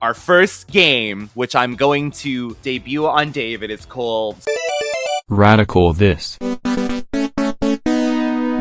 Our first game, which I'm going to debut on David, is called Radical This.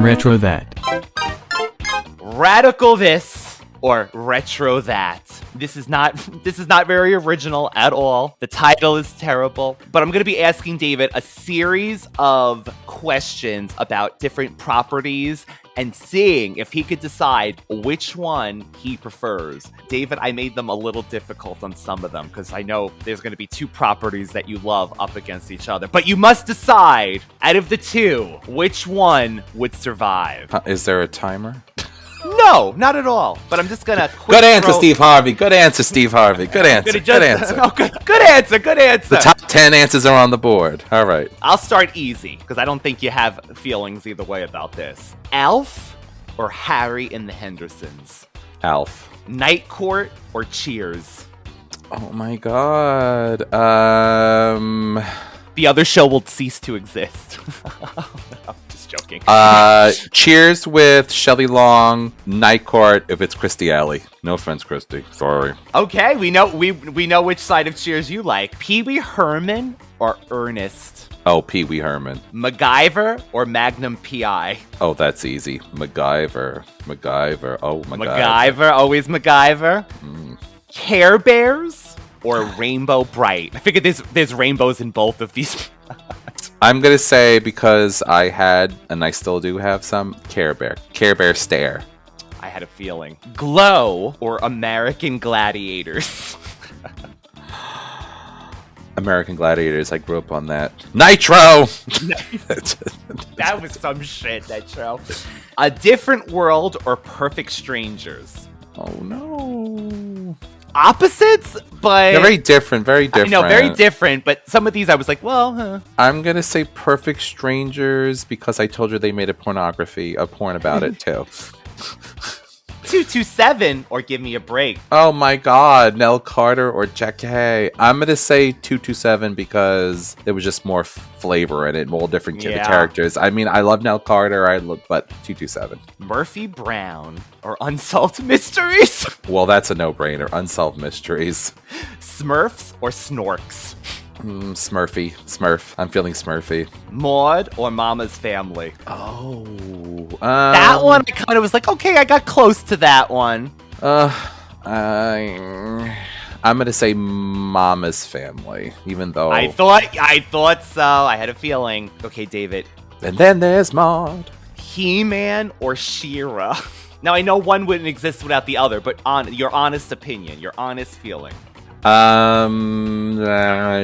Retro That. Radical This or Retro That. This is not very original at all. The title is terrible, but I'm going to be asking David a series of questions about different properties and seeing if he could decide which one he prefers. David, I made them a little difficult on some of them because I know there's going to be two properties that you love up against each other, but you must decide out of the two which one would survive. Is there a timer? No, not at all. But I'm just gonna. Good answer, Steve Harvey. Good answer, Steve Harvey. Good answer. Good answer. Oh, good answer. Good answer. The top 10 answers are on the board. All right. I'll start easy because I don't think you have feelings either way about this. Alf or Harry and the Hendersons? Alf. Night Court or Cheers? Oh my God. The other show will cease to exist. I'm just joking. Cheers with Shelley Long. Night Court if it's Christy Alley. No offense, Christy. Sorry. Okay, we know which side of Cheers you like. Pee Wee Herman or Ernest? Oh, Pee Wee Herman. MacGyver or Magnum PI? Oh, that's easy. MacGyver. Oh, MacGyver. MacGyver, always MacGyver. Care Bears or Rainbow Bright? I figured there's rainbows in both of these. I'm going to say, because I had, and I still do have some, Care Bear. Care Bear Stare. I had a feeling. Glow or American Gladiators? American Gladiators. I grew up on that. Nitro! That was some shit, that show. A Different World or Perfect Strangers? Oh, no. Opposites, but they're very different. Very different. I know, very different. But some of these, I was like, well, huh. I'm gonna say Perfect Strangers because I told you they made a porn about it too. 227 or Give Me a Break? Oh my God, Nell Carter or Jack Hay. I'm gonna say 227 because there was just more flavor in it, more different characters. I mean, I love Nell Carter, but 227. Murphy Brown or Unsolved Mysteries? Well, that's a no-brainer. Unsolved Mysteries. Smurfs or Snorks? Smurf. I'm feeling Smurfy. Maud or Mama's Family? Oh. That one, I kind of was like, okay, I got close to that one. I'm gonna say Mama's Family, even though I thought so. I had a feeling. Okay, David. And then there's Maud. He-Man or She-Ra? Now I know one wouldn't exist without the other, but your honest opinion, your honest feeling.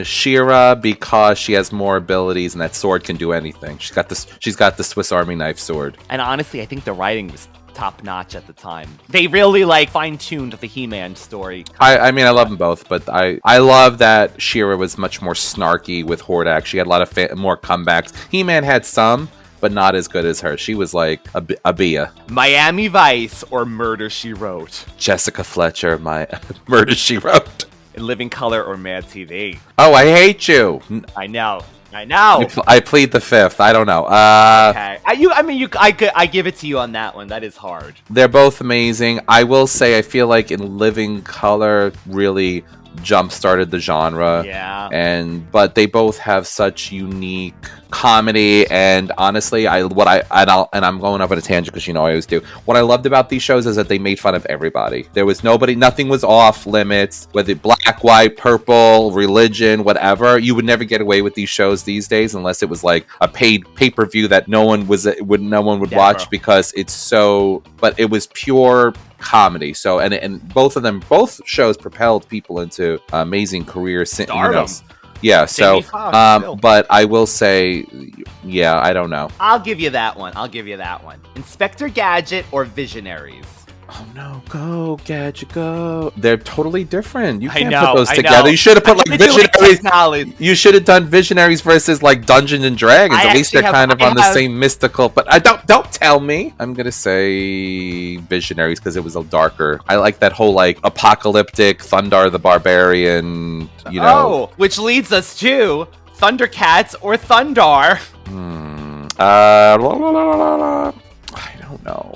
She-Ra because she has more abilities and that sword can do anything. She's got the Swiss Army knife sword. And honestly, I think the writing was top notch at the time. They really fine-tuned the He-Man story. I mean, I love them both, but I love that She-Ra was much more snarky with Hordak. She had a lot of more comebacks. He-Man had some, but not as good as her. She was like a Bia. Miami Vice or Murder, She Wrote? Jessica Fletcher, my Murder, She Wrote. In Living Color or Mad TV? Oh, I hate you. I know. I plead the fifth. I don't know. Okay. I give it to you on that one. That is hard. They're both amazing. I will say, I feel like In Living Color really jump-started the genre. Yeah. But they both have such unique comedy, and honestly, I'm going off on a tangent because I always do. What I loved about these shows is that they made fun of everybody. There was nothing was off limits, whether black, white, purple, religion, whatever. You would never get away with these shows these days unless it was like a paid pay-per-view that no one would watch because it's so. But it was pure comedy. So and both shows propelled people into amazing careers. Stardom. Yeah, so, but I will say, yeah, I don't know. I'll give you that one. Inspector Gadget or Visionaries? Oh no, go Gadget, go! They're totally different. You can't put those together. You should have put Visionaries. You should have done Visionaries versus like Dungeons and Dragons. At least they're kind of on the same mystical. But don't tell me. I'm gonna say Visionaries because it was a darker. I like that whole like apocalyptic Thundar the Barbarian. Oh, which leads us to Thundercats or Thundar. I don't know.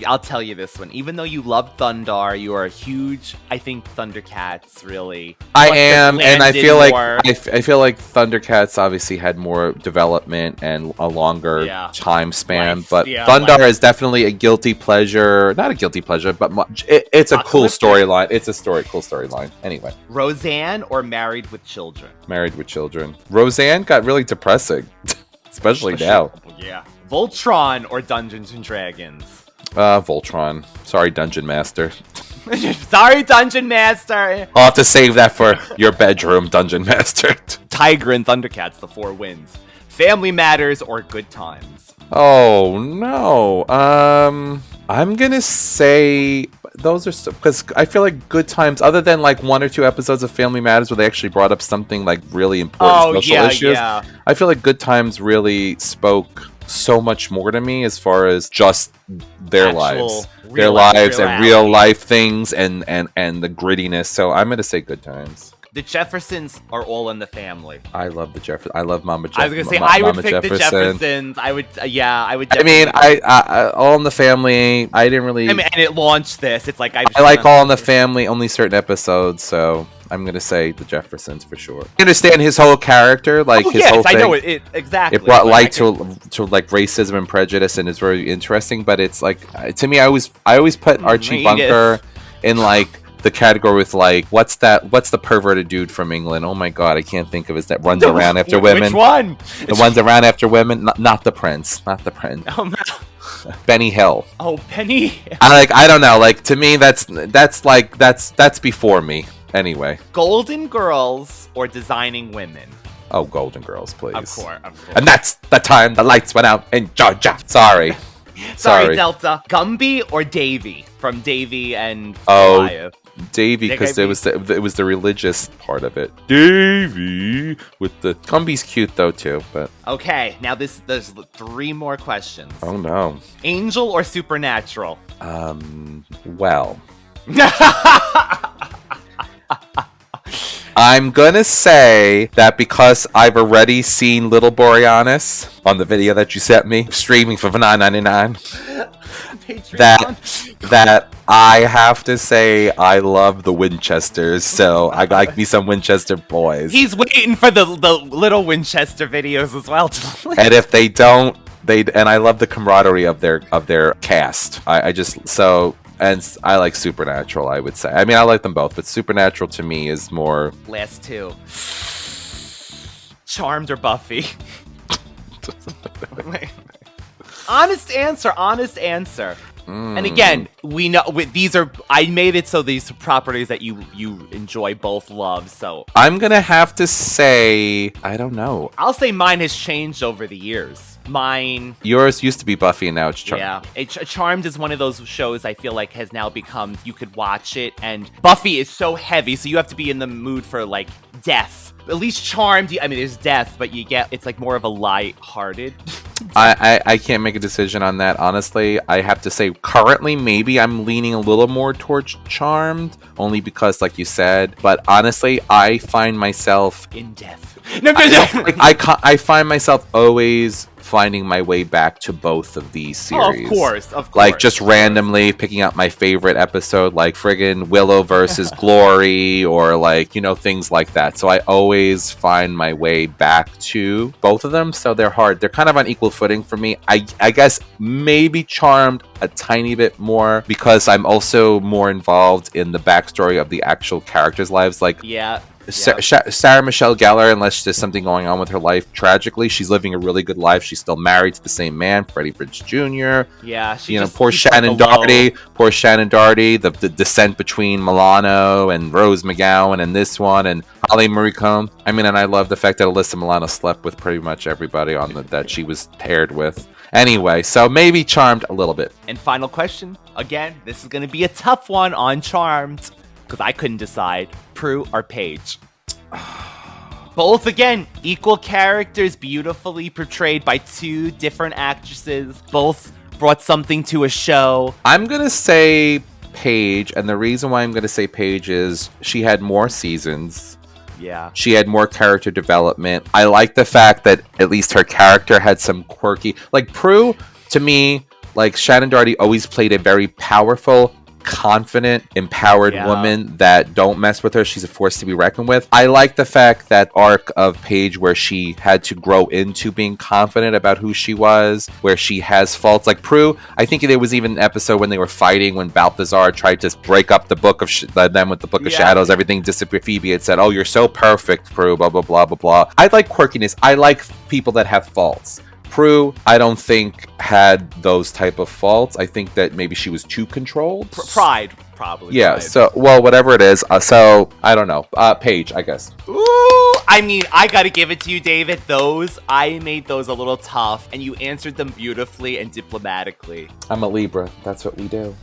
I'll tell you this one. Even though you love Thundar, you are a huge, I think, Thundercats really. I must have am, and I landed feel like more. I feel like Thundercats obviously had more development and a longer time span, but Thundar is definitely a guilty pleasure. Not a guilty pleasure, but it's a cool storyline. It's a cool storyline. Anyway, Roseanne or Married with Children? Married with Children. Roseanne got really depressing, especially now. Yeah. Voltron or Dungeons and Dragons? Voltron. Sorry, Dungeon Master. Sorry, Dungeon Master. I'll have to save that for your bedroom, Dungeon Master. Tiger and Thundercats, the 4 wins. Family Matters or Good Times? Oh no. I'm gonna say those are because I feel like Good Times, other than like 1 or 2 episodes of Family Matters where they actually brought up something like really important social issues. I feel like Good Times really spoke so much more to me as far as just their lives and real life things and the grittiness. So I'm gonna say Good Times. The Jeffersons are all in the family. I love the Jeffersons. I love Mama Jefferson. I was gonna say I would pick the Jeffersons. I would, I would. I mean, I All in the Family. I didn't really. I mean, and it launched this. It's like I like All in the Family. Only certain episodes, so I'm gonna say the Jeffersons for sure. I understand his whole character, like his whole thing. I know it exactly. It brought light to like racism and prejudice, and it's very interesting. But it's like to me, I always put Archie Bunker in like the category with like what's the perverted dude from England? Oh my god, I can't think of it. That runs around after women. Which one? The ones around after women. Not the prince. Not the prince. Oh no. Benny Hill. Oh, Benny. I don't know. Like to me, that's before me. Anyway. Golden Girls or Designing Women? Oh, Golden Girls, please. Of course. And that's the time the lights went out in Georgia. Sorry. Sorry, Delta. Gumby or Davy from Davy and Goliath? Davy, because it was the religious part of it. Davy with the Gumby's cute though too, but okay. Now there's 3 more questions. Oh no. Angel or Supernatural? Well. I'm gonna say that because I've already seen Little Boreanaz on the video that you sent me, streaming for $9.99. that I have to say I love the Winchesters, so I like me some Winchester boys. He's waiting for the little Winchester videos as well. And if they don't, and I love the camaraderie of their cast. And I like Supernatural, I would say. I mean, I like them both, but Supernatural to me is more... Last 2. Charmed or Buffy? Honest answer. And again, we know I made it so these properties that you enjoy both love, so... I'm gonna have to say... I don't know. I'll say mine has changed over the years. Yours used to be Buffy and now it's Charmed. Yeah. Charmed is one of those shows I feel like has now become, you could watch it, and Buffy is so heavy, so you have to be in the mood for, like, death. At least Charmed, I mean, there's death, but it's like more of a light-hearted. I can't make a decision on that, honestly. I have to say, currently, maybe I'm leaning a little more towards Charmed, only because, like you said, but honestly, I find myself... in death. I find myself always finding my way back to both of these series. Of course. Like, just randomly picking out my favorite episode, like friggin' Willow versus Glory, or like, things like that. So I always find my way back to both of them, so they're hard. They're kind of on equal footing for me. I guess maybe Charmed a tiny bit more, because I'm also more involved in the backstory of the actual characters' lives. Like, yeah. Sarah Michelle Gellar, unless there's something going on with her life tragically, she's living a really good life. She's still married to the same man, Freddie Prinze Jr. Yeah, poor Shannon Doherty. Poor Shannon Doherty. The descent between Milano and Rose McGowan and this one and Holly Marie Combs. I mean, and I love the fact that Alyssa Milano slept with pretty much everybody on that she was paired with. Anyway, so maybe Charmed a little bit. And final question. Again, this is going to be a tough one on Charmed, because I couldn't decide. Prue or Paige? Both, again, equal characters, beautifully portrayed by 2 different actresses. Both brought something to a show. I'm going to say Paige, and the reason why I'm going to say Paige is she had more seasons. Yeah. She had more character development. I like the fact that at least her character had some quirky... Like, Prue, to me, Like, Shannon Doherty always played a very powerful, confident, empowered woman that don't mess with her. She's a force to be reckoned with. I like the fact that arc of Paige where she had to grow into being confident about who she was, where she has faults. Like Prue, I think there was even an episode when they were fighting when Balthazar tried to break up the book of them with the Book of Shadows. Everything disappeared. Phoebe had said, "Oh, you're so perfect, Prue." Blah blah blah blah blah. I like quirkiness. I like people that have faults. Prue, I don't think had those type of faults. I think that maybe she was too controlled. Pride, probably. Yeah. Pride. So, well, whatever it is. So I don't know. Paige, I guess. Ooh, I mean, I gotta give it to you, David. I made those a little tough, and you answered them beautifully and diplomatically. I'm a Libra. That's what we do.